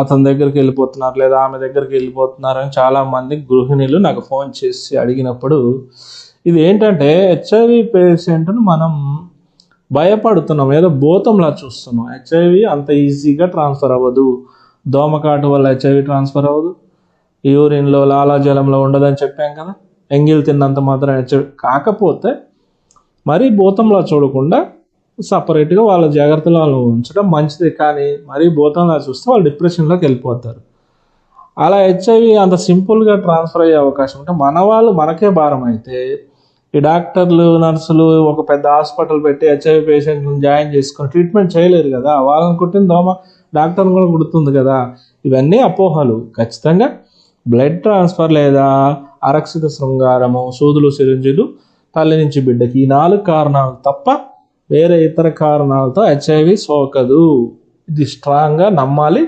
అతని దగ్గరికి వెళ్ళిపోతున్నారు లేదా ఆమె దగ్గరికి వెళ్ళిపోతున్నారు అని చాలామంది గృహిణులు నాకు ఫోన్ చేసి అడిగినప్పుడు, ఇది ఏంటంటే హెచ్ఐవి పేషెంట్ను మనం భయపడుతున్నాం, ఏదో భూతంలా చూస్తున్నాం. హెచ్ఐవి అంత ఈజీగా ట్రాన్స్ఫర్ అవ్వదు. దోమకాటు వల్ల హెచ్ఐవి ట్రాన్స్ఫర్ అవ్వదు. యూరిన్లో లాలాజలంలో ఉండదని చెప్పాం కదా. ఎంగిల్ తిన్నంత మాత్రం హెచ్ఐవి. కాకపోతే మరీ భూతంలా చూడకుండా సపరేట్గా వాళ్ళ జాగ్రత్తలు వాళ్ళు ఉంచడం మంచిది. కానీ మరీ భూతంలా చూస్తే వాళ్ళు డిప్రెషన్లోకి వెళ్ళిపోతారు. అలా హెచ్ఐవి అంత సింపుల్గా ట్రాన్స్ఫర్ అయ్యే అవకాశం ఉంటే మన వాళ్ళు మనకే భారం అయితే ఈ డాక్టర్లు నర్సులు ఒక పెద్ద హాస్పిటల్ పెట్టి హెచ్ఐవి పేషెంట్ని జాయిన్ చేసుకొని ట్రీట్మెంట్ చేయలేరు కదా. వాళ్ళని కుట్టిన దోమ డాక్టర్ని కూడా కుడుతుంది కదా. ఇవన్నీ అపోహలు. ఖచ్చితంగా బ్లడ్ ట్రాన్స్ఫర్ లేదా అరక్షిత శృంగారము, సూదులు సిరింజులు, తల్లి నుంచి బిడ్డకి, ఈ 4 కారణాలు తప్ప వేరే ఇతర కారణాలతో హెచ్ఐవి సోకదు. ఇది స్ట్రాంగ్గా నమ్మాలి.